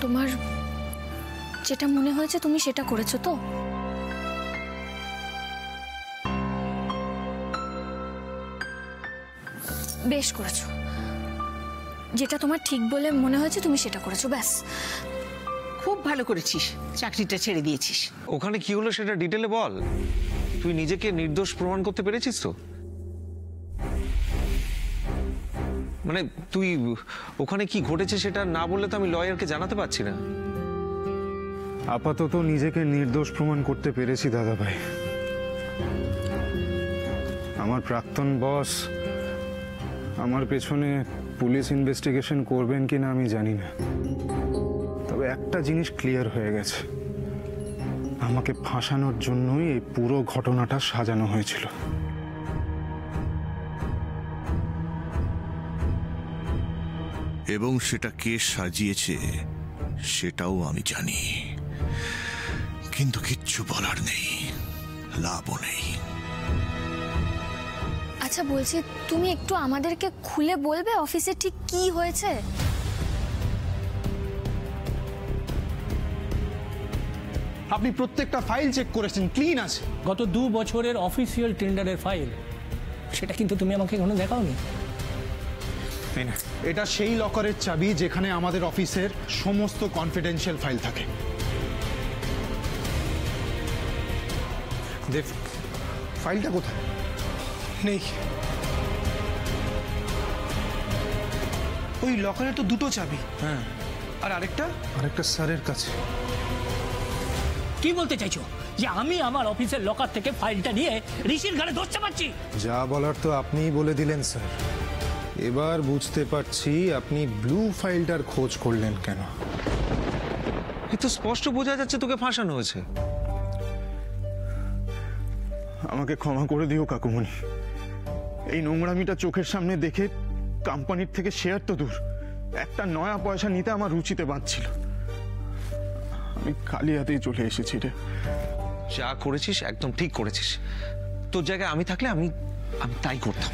তোমার যেটা মনে হয়েছে তুমি সেটা করেছো তো? বেশ করেছো। যেটা তোমার ঠিক বলে মনে হয়েছে তুমি সেটা করেছো, ব্যাস। খুব ভালো করেছিস, চাকরিটা ছেড়ে দিয়েছিস। ওখানে কি হলো সেটা ডিটেলে বল। তুই নিজেকে নির্দোষ প্রমাণ করতে পেরেছিস তো? মানে তুই ওখানে কি ঘটেছে সেটা না বললে তো আমি লয়ারকে জানাতে পারছি না। আপাতত নিজেকে নির্দোষ প্রমাণ করতে পেরেছি দাদা ভাই। আমার প্রাক্তন বস আমার পেছনে পুলিশ ইনভেস্টিগেশন করবেন কিনা আমি জানি না, তবে একটা জিনিস ক্লিয়ার হয়ে গেছে, আমাকে ফাঁসানোর জন্যই এই পুরো ঘটনাটা সাজানো হয়েছিল। এবং সেটা কে সাজিয়েছে সেটাও আমি জানি, কিন্তু কিচ্ছু বলার নেই, লাভও নেই। আচ্ছা বলছি, তুমি একটু আমাদেরকে খুলে বলবে অফিসে ঠিক কি হয়েছে? আপনি প্রত্যেকটা ফাইল চেক করেছেন, ক্লিন আছে। গত 2 বছরের অফিসিয়াল টেন্ডারের ফাইল, সেটা কিন্তু তুমি আমাকে এখনো দেখাওনি। এটা সেই লকারের চাবি যেখানে আমাদের অফিসের সমস্ত কনফিডেন্সিয়াল ফাইল থাকে। দেব, ফাইলটা কোথায়? নেই। ওই লকারে তো 2টো চাবি। হ্যাঁ, আর আরেকটা স্যারের কাছে। কি বলতে চাইছো? যে আমি আমার অফিসের লকার থেকে ফাইলটা নিয়ে ঋষির ঘাড়ে দোষ চাপাচ্ছি? যা বলার তো আপনিই বলে দিলেন স্যার। এবার বুঝতে পারছি আপনি ব্লু ফাইলটার খোঁজ করলেন কেন। এ তো স্পষ্ট বোঝা যাচ্ছে তোকে ফাঁসানো হয়েছে। আমাকে ক্ষমা করে দিও কাকুমণি, এই নোংরামিটা চোখের সামনে দেখে কোম্পানির থেকে শেয়ার তো দূর, একটা নয়া পয়সা নিতে আমার রুচিতে বাঁধছিল। আমি খালি হাতেই চলে এসেছি রে। যা করেছিস একদম ঠিক করেছিস। তোর জায়গায় আমি থাকলে আমি তাই করতাম।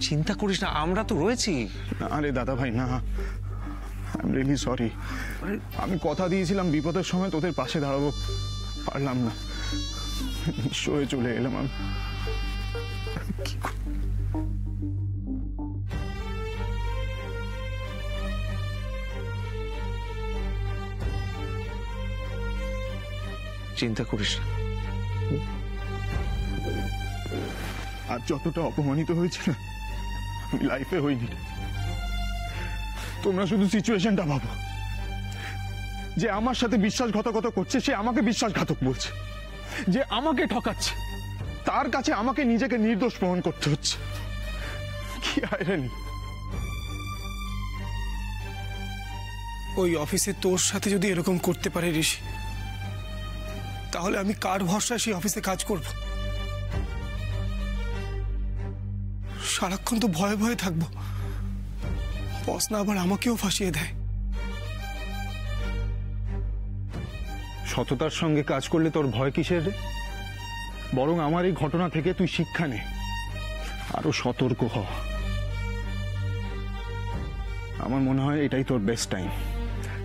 চিন্তা করিস না, আমরা তো রয়েছি। আরে দাদা ভাই না, আই এম রিয়েলি সরি। আমি কথা দিয়েছিলাম বিপদের সময় তোদের পাশে দাঁড়াবো, পারলাম না, নিশ্চয় চলে এলাম আমি। চিন্তা করিস না। আর যতটা অপমানিত হয়েছে না আমি লাইফে হইনি। তোমরা শুধু সিচুয়েশনটা ভাবো, যে আমার সাথে বিশ্বাসঘাতকতা করছে সে আমাকে বিশ্বাসঘাতক বলছে, যে আমাকে ঠকাচ্ছে তার কাছে আমাকে নিজেকে নির্দোষ প্রমাণ করতে হচ্ছে। কি আইরনি! ওই অফিসে তোর সাথে যদি এরকম করতে পারে ঋষি, তাহলে আমি কার ভরসায় সেই অফিসে কাজ করব? সারাক্ষণ তো ভয়ে ভয়ে থাকবো, বস না আবার আমাকেও ফাঁসিয়ে দেয়। সততার সঙ্গে কাজ করলে তোর ভয় কিসের রে? বরং আমার এই ঘটনা থেকে তুই শিক্ষা নে, আরো সতর্ক হ। আমার মনে হয় এটাই তোর বেস্ট টাইম।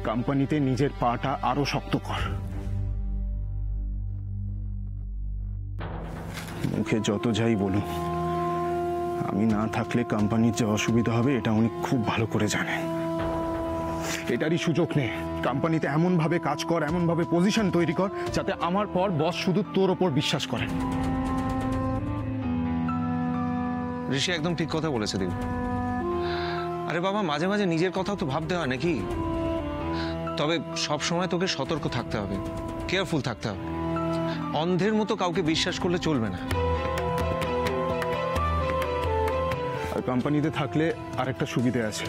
কোম্পানিতে নিজের পাটা আরো শক্ত কর। মুখে যত যাই বলুন, আমি না থাকলে কোম্পানির যে অসুবিধা হবে এটা উনি খুব ভালো করে জানেন। এটারই সুযোগ নে, কোম্পানিতে এমন ভাবে কাজ কর, এমন ভাবে পজিশন তৈরি কর যাতে আমার পর বস শুধু তোর ওপর বিশ্বাস করে। ঋষি একদম ঠিক কথা বলেছে দিন। আরে বাবা, মাঝে মাঝে নিজের কথাও তো ভাবতে হয় নাকি? তবে সব সময় তোকে সতর্ক থাকতে হবে, কেয়ারফুল থাকতে হবে। অন্ধের মতো কাউকে বিশ্বাস করলে চলবে না। আর কোম্পানিতে থাকলে আরেকটা সুবিধা আছে,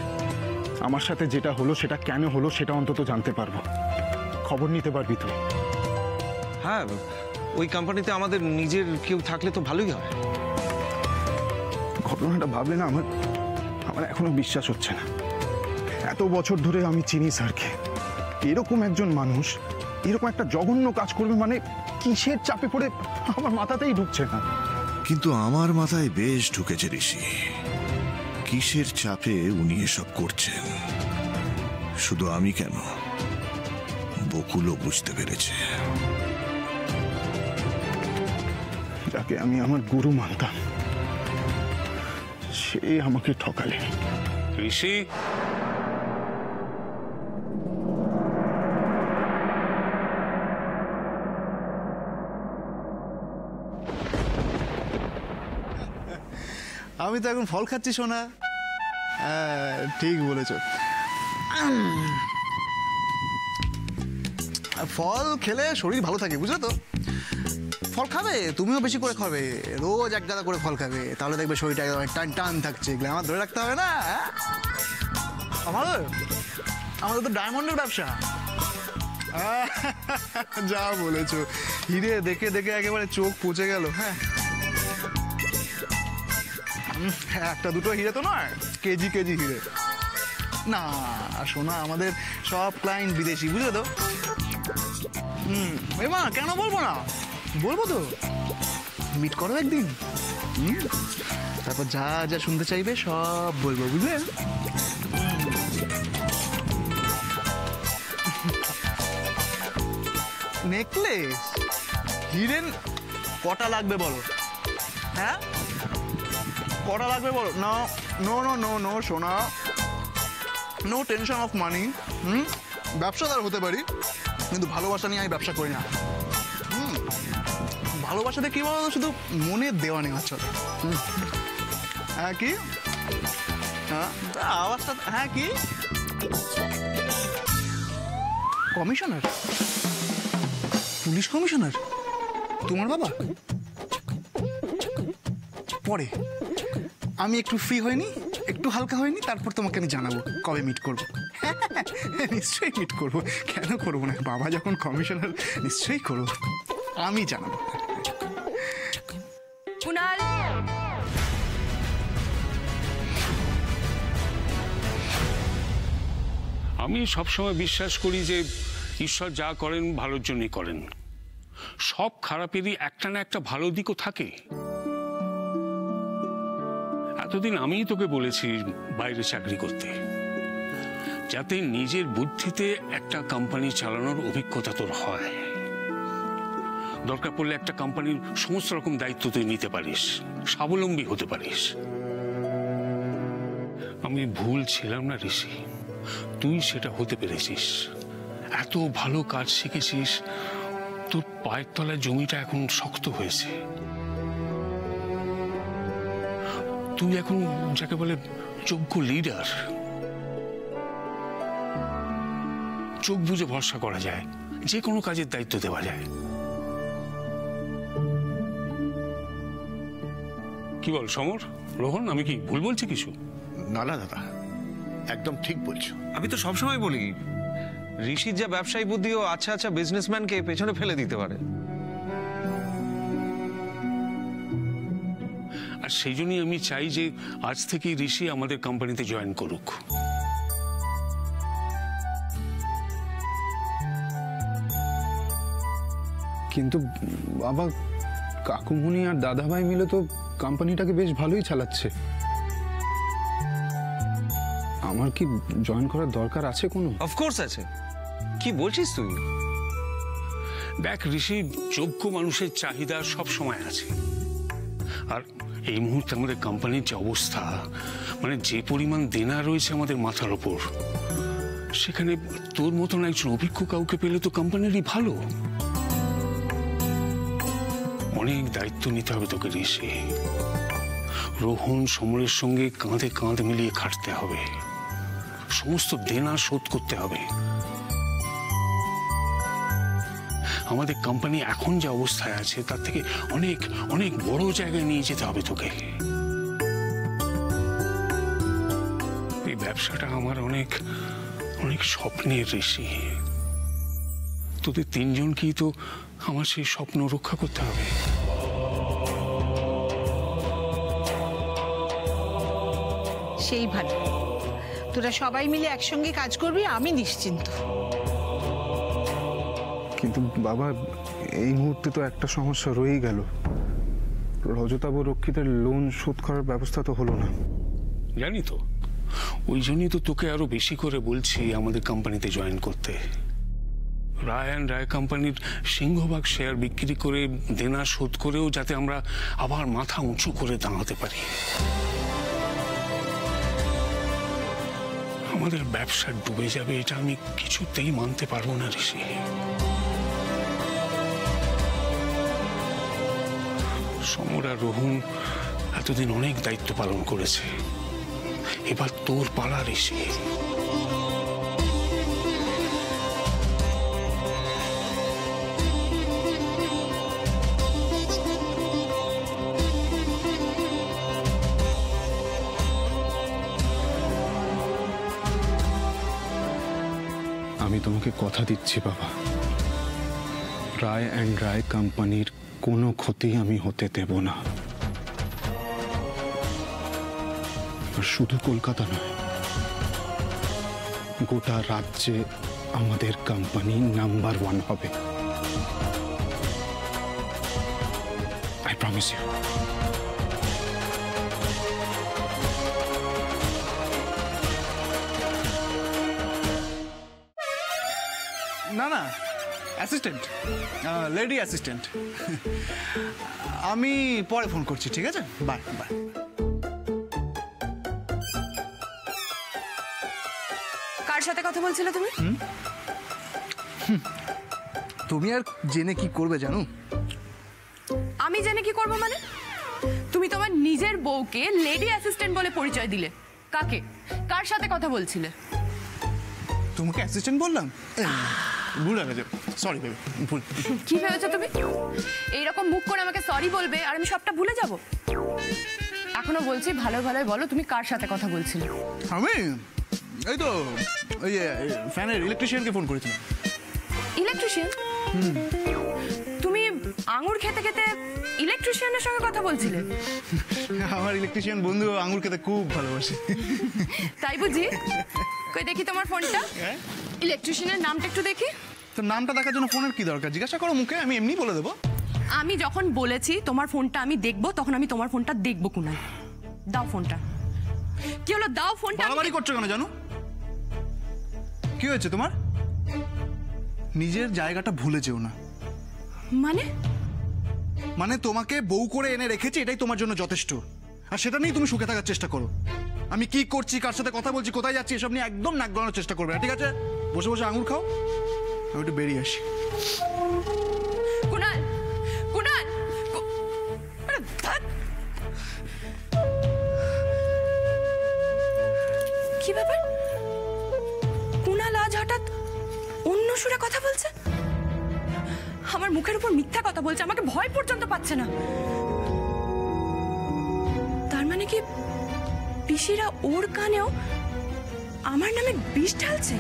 আমার সাথে যেটা হলো সেটা কেন হলো সেটা অন্তত জানতে পারবো, খবর নিতে পারবি তুই। হ্যাঁ, ওই কোম্পানিতে আমাদের নিজের কেউ থাকলে তো ভালোই হয়। ঘটনাটা ভাবলে না আমার এখনো বিশ্বাস হচ্ছে না। এত বছর ধরে আমি চিনি স্যারকে, এরকম একজন মানুষ এরকম একটা জঘন্য কাজ করবে মানে কিসের চাপে পড়ে আমার মাথাতেই ঢুকছে না। কিন্তু আমার মাথায় বেশ ঢুকেছে ঋষি। কিসের চাপে উনি এসব করছেন শুধু আমি কেন, বকুলও বুঝতে পেরেছে। যাকে আমি আমার গুরু মানতাম সে আমাকে ঠকালে। ঋষি, আমি তো এখন ফল খাচ্ছি সোনা। হ্যাঁ ঠিক বলেছ। ফল খেলে শরীর ভালো থাকে, বুঝলে তো। ফল খাবে, তুমিও বেশি করে খাবে, রোজ এক গাদা করে ফল খাবে, তাহলে দেখবে শরীরটা একদম টান টান থাকছে। এগুলো আমার ধরে রাখতে হবে না। আমাদের তো ডায়মন্ডের ব্যবসা। যা বলেছো, হিরে দেখে দেখে একেবারে চোখ পচে গেল। হ্যাঁ, একটা দুটো হিরে তো নয়, কেজি কেজি হিরে। না শোনা, আমাদের সব ক্লায়েন্ট বিদেশি, বুঝলে তো। এমা কেন বলবো না, বলবো তো। মিট করো একদিন, তারপর যা যা শুনতে চাইবে সব বলবো, বুঝলে। নেকলেস হিরেন কটা লাগবে বলো? হ্যাঁ কটা লাগবে বলো? না নো নো নো নো সোনা, নো টেনশন অফ মানি। ব্যবসাদার হতে পারি, কিন্তু ভালোবাসা নিয়ে আমি ব্যবসা করি না। ভালোবাসাতে কি বলো, শুধু মনে দেওয়া নেওয়া চলে। হ্যাঁ কি? হ্যাঁ আওয়াজটা, হ্যাঁ কি? কমিশনার, পুলিশ কমিশনার তোমার বাবা? পরে আমি একটু ফ্রি হয়নি, একটু হালকা হয়নি, তারপর তোমাকে আমি জানাবো কবে মিট করবো। নিশ্চয়ই মিট করবো, কেন করবো না। বাবা যখন কমিশনার, নিশ্চয়ই করবো, আমি জানাবো। কুনাল, আমি সবসময় বিশ্বাস করি যে ঈশ্বর যা করেন ভালোর জন্যই করেন। সব খারাপেরই একটা না একটা ভালো দিকও থাকে। এতদিন আমিই তোকে বলেছি বাইরে চাকরি করতে, যাতে নিজের বুদ্ধিতে একটা কোম্পানি চালানোর অভিজ্ঞতা তোর হয়। দরকার পড়লে একটা কোম্পানির সমস্ত রকম দায়িত্ব তুই নিতে পারিস, স্বাবলম্বী হতে পারিস। আমি ভুল ছিলাম না ঋষি, তুই সেটা হতে পেরেছিস। এত ভালো কাজ শিখেছিস, তোর পায়ের তলায় জমিটা এখন শক্ত হয়েছে। তুই এখন যাকে বলে যোগ্য লিডার। চোখ বুঝে ভরসা করা যায়, যে কোনো কাজের দায়িত্ব দেওয়া যায়। কি বল সমর, রোহন, আমি কি ভুল বলছি কিছু? না না দাদা, একদম ঠিক বলছো। আমি তো সবসময় বলি, ঋষির যা ব্যবসায়ী বুদ্ধি, ও আচ্ছা আচ্ছা বিজনেসম্যানকে পেছনে ফেলে দিতে পারে। আর সেই জন্যই আমি চাই যে আজ থেকেই ঋষি আমাদের কোম্পানিতে জয়েন করুক। কিন্তু বাবা, কাকুমুনি আর দাদাভাই মিলে তো কোম্পানিটাকে বেশ ভালোই চালাচ্ছে। আমার কি জয়েন করার দরকার আছে কোনো? অফকোর্স আছে। কি বলছিস তুই? দেখ ঋষি, যোগ্য মানুষের চাহিদা সব সময় আছে। আর এই মুহূর্তে আমাদের কোম্পানির যে অবস্থা, মানে যে পরিমাণ দেনা রয়েছে আমাদের মাথার ওপর, সেখানে তোর মতন একজন অভিজ্ঞ কাউকে পেলে তো কোম্পানিরই ভালো। অনেক দায়িত্ব নিতে হবে তোকে ঋষি। রোহন সমরের সঙ্গে কাঁধে কাঁধ মিলিয়ে খাটতে হবে, সমস্ত দেনা শোধ করতে হবে। আমাদের কোম্পানি এখন যে অবস্থায় আছে তার থেকে অনেক অনেক বড় জায়গায় নিয়ে যেতে হবে তোকে। এই ব্যবসাটা আমার অনেক অনেক স্বপ্নের ঋষি। তোদের তিনজনকেই তো আমার সেই স্বপ্ন রক্ষা করতে হবে। সেই ভালো, তোরা সবাই মিলে একসঙ্গে কাজ করবি, আমি নিশ্চিন্ত। কিন্তু বাবা, এই মুহূর্তে তো একটা সমস্যা রয়েই গেল। রজতাভ রক্ষিতের লোন শোধ করার ব্যবস্থা তো হলো না। জানি তো, ওই জন্যই তো তোকে আরো বেশি করে বলছি আমাদের কোম্পানিতে জয়েন করতে। রায় অ্যান্ড রায় কোম্পানির সিংহভাগ শেয়ার বিক্রি করে দেনা শোধ করেও যাতে আমরা আবার মাথা উঁচু করে দাঁড়াতে পারি। আমাদের ব্যবসা ডুবে যাবে এটা আমি কিছুতেই মানতে পারবো না ঋষি। সমর আর রোহন এতদিন অনেক দায়িত্ব পালন করেছে, এবার তোর পালা ঋষি। আমি তোমাকে কথা দিচ্ছি বাবা, রায় অ্যান্ড রায় কোম্পানির কোনো ক্ষতি আমি হতে দেব না। আর শুধু কলকাতা নয়, গোটা রাজ্যে আমাদের কোম্পানি নাম্বার 1 হবে। I promise you. না না, অ্যাসিস্ট্যান্ট, লেডি অ্যাসিস্ট্যান্ট। আমি পরে ফোন করছি, ঠিক আছে? Bye bye. কার সাথে কথা বলছিলে তুমি? তুমি আর জেনে কি করবে জানো? আমি জেনে কি করবো মানে? তুমি তোমার নিজের বউকে লেডি অ্যাসিস্ট্যান্ট বলে পরিচয় দিলে। কাকে, কার সাথে কথা বলছিলে? তোমাকে অ্যাসিস্ট্যান্ট বললাম? ভুল হয়ে গেছে, সরি বেবি, ভুল। কি ভেবেছো তুমি এইরকম মুখ করে আমাকে সরি বলবে আর আমি সবটা ভুলে যাব? এখনো বলছি, ভালো ভালো বলো তুমি কার সাথে কথা বলছিলে? আমি এই তো ওই ফ্যানের ইলেকট্রিশিয়ানকে ফোন করেছিলাম। ইলেকট্রিশিয়ান? তুমি আঙুর খেতে খেতে ইলেকট্রিশিয়ানের সঙ্গে কথা বলছিলে? আমার ইলেকট্রিশিয়ান বন্ধু আঙুর খেতে খুব ভালোবাসে। তাই বুঝি? কই দেখি তোমার ফোনটা। ইলেকট্রিশিয়ানের নামটা একটু দেখি। তো নামটা দেখার জন্য ফোনের কি দরকার? জিজ্ঞাসা করো মুখে, আমি এমনি বলে দেবো। আমি যখন বলেছি তোমার ফোনটা আমি দেখবো, তখন আমি তোমার ফোনটা দেখবো। কুনাল, দাও ফোনটা। কি হলো, দাও ফোনটা। বাড়াবাড়ি করছো কেন জানো? কি হয়েছে তোমার? নিজের জায়গাটা ভুলে যেও না। মানে? মানে তোমাকে বউ করে এনে রেখেছি, এটাই তোমার জন্য যথেষ্ট। আর সেটা নিয়ে তুমি সুখে থাকার চেষ্টা করো। আমি কি করছি, কার সাথে কথা বলছি, কোথায় যাচ্ছি, এসব নিয়ে একদম নাক গলানোর চেষ্টা করবে না, ঠিক আছে? বসে বসে আঙুর খাও, আমি একটু বেরিয়ে আসি। কুনাল, কুনাল, কি ব্যাপার? কুনাল আজ হঠাৎ অন্য সুরে কথা বলছে, আমার মুখের উপর মিথ্যা কথা বলছে, আমাকে ভয় পর্যন্ত পাচ্ছে না। তার মানে কি পিসিরা ওর কানেও আমার নামে বিষ ঢালছে?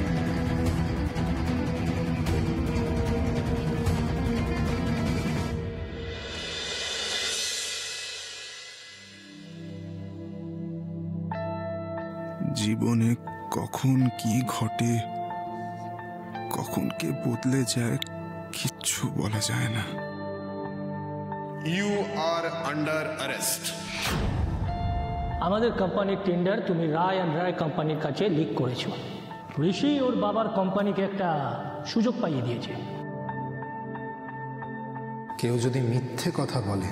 জীবনে কখন কি ঘটে, কখন কে বদলে যায়, কিচ্ছু বলা যায় না। You are under arrest. আমাদের কোম্পানির টেন্ডার তুমি রায় অ্যান্ড রায় কোম্পানির কাছে লিক করেছো। ঋষি ওর বাবার কোম্পানিকে একটা সুযোগ পাইয়ে দিয়েছে। কেউ যদি মিথ্যে কথা বলে,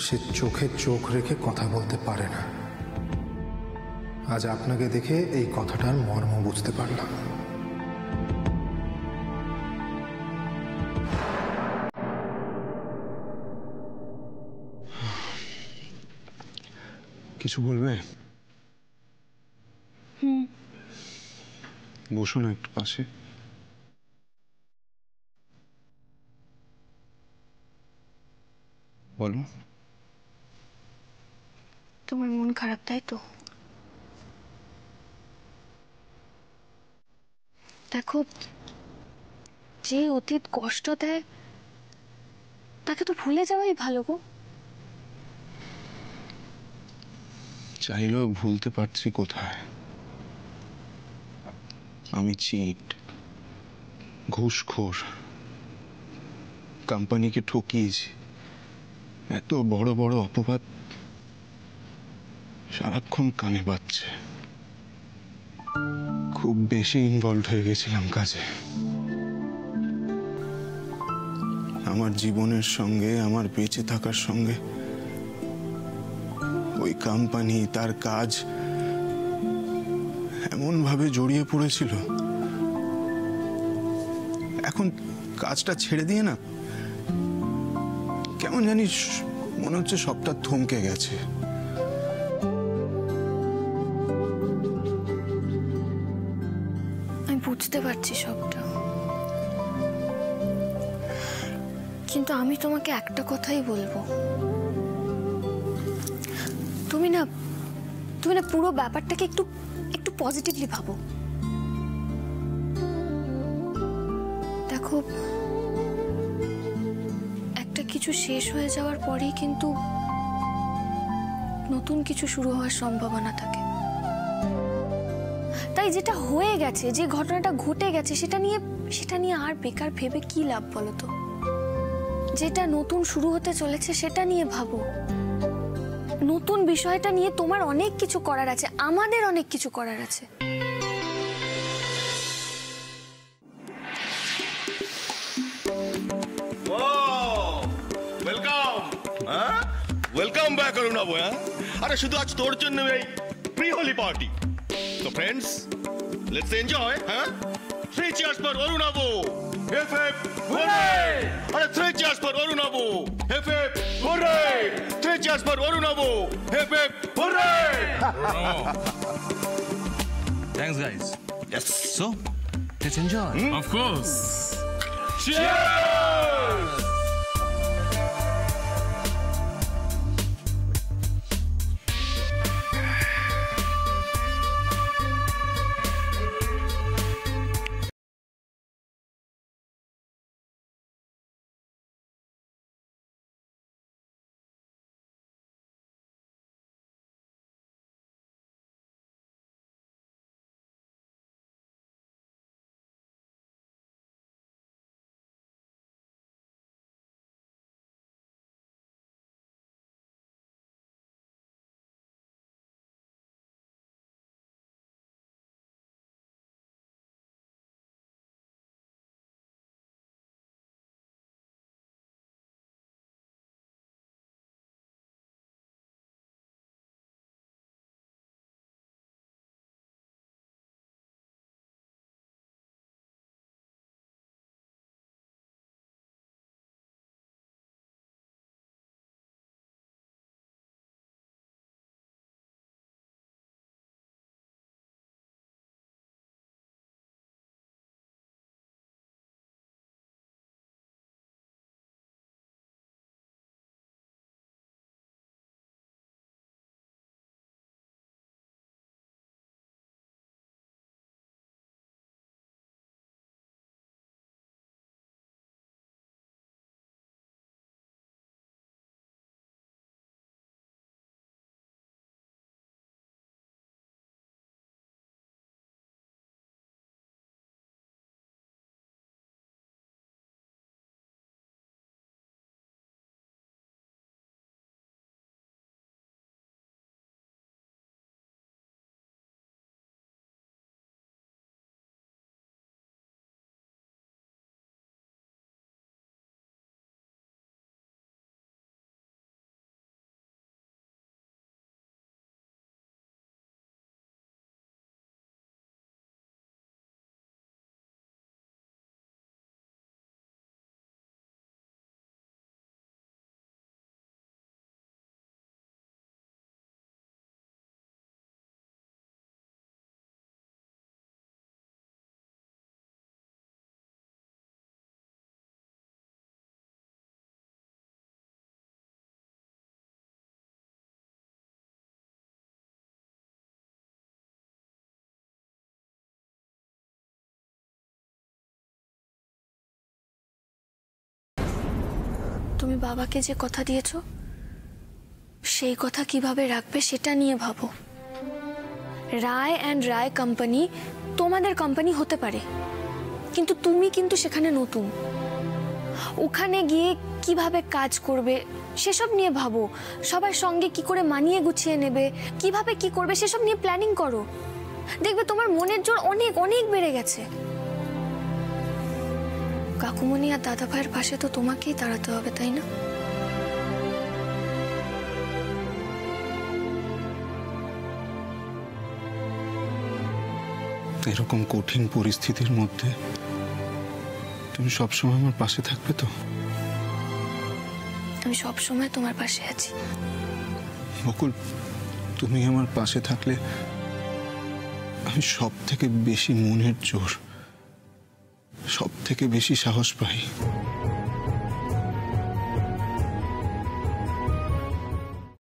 সে চোখে চোখ রেখে কথা বলতে পারে না। আজ আপনাকে দেখে এই কথাটার মর্ম বুঝতে পারলাম। কিছু বলবে? বসো না একটু পাশে। বলো। তোমার মন খারাপ, তাই তো? দেখো, যে অতীত কষ্ট দেয় তাকে তো ভুলে যাওয়াই ভালো গো। চাইলেও ভুলতে পারছি কোথায়? আমি চিট, ঘুষখোর, কোম্পানিকে ঠকিয়েছি, এত বড় বড় অপবাদ সারাক্ষণ কানে বাজছে। খুব বেশি ইনভলভ হয়ে গেছিলাম কাজে। আমার জীবনের সঙ্গে, আমার বেঁচে থাকার সঙ্গে ওই কোম্পানি, তার কাজ এমন ভাবে জড়িয়ে পড়েছিল। এখন কাজটা ছেড়ে দিয়ে না কেমন জানিস মনে হচ্ছে সবটা থমকে গেছে। আমি বুঝতে পারছি সবটা, কিন্তু আমি তোমাকে একটা কথাই বলবো, তুমি না পুরো ব্যাপারটাকে একটু একটু পজিটিভলি ভাবো। দেখো, একটা কিছু শেষ হয়ে যাওয়ার পরেই কিন্তু নতুন কিছু শুরু হওয়ার সম্ভাবনা থাকে। তাই যেটা হয়ে গেছে, যে ঘটনাটা ঘটে গেছে, সেটা নিয়ে আর বেকার ভেবে কি লাভ বলো তো? যেটা নতুন শুরু হতে চলেছে সেটা নিয়ে ভাবো। নতুন বিষয়টা নিয়ে তোমার অনেক কিছু করার আছে, আমাদের অনেক কিছু করার আছে। ওয়েলকাম ব্যাক অরুণ বাবু। আরে শুধু আজ তোর জন্য এই প্রি হোলি পার্টি। তো ফ্রেন্ডস, লেটস এনজয়। হ্যাঁ, 3 cheers for Arun babu. Hip hip hurray! আরে 3 cheers for Arun babu. Hip hip hurray! 3 cheers for Arun babu. Hip hip hurray! Thanks, guys. Yes. So, let's enjoy. Of course. Cheers! তুমি বাবাকে যে কথা দিয়েছো সেই কথা কিভাবে রাখবে সেটা নিয়ে ভাবো। রায় অ্যান্ড রায় কোম্পানি তোমাদের কোম্পানি হতে পারে, কিন্তু তুমি কিন্তু সেখানে নতুন। ওখানে গিয়ে কিভাবে কাজ করবে সেসব নিয়ে ভাবো, সবার সঙ্গে কি করে মানিয়ে গুছিয়ে নেবে, কিভাবে কি করবে সেসব নিয়ে প্ল্যানিং করো। দেখবে তোমার মনের জোর অনেক অনেক বেড়ে গেছে। কাকুমণি আর দাদা ভাইয়ের পাশে তো তোমাকেই দাঁড়াতে হবে, তাই না? এরকম কঠিন পরিস্থিতির মধ্যে তুমি সবসময় আমার পাশে থাকবে তো? আমি সবসময় তোমার পাশে আছি বকুল। তুমি আমার পাশে থাকলে আমি সব থেকে বেশি মনের জোর, সব থেকে বেশি সাহস পাই।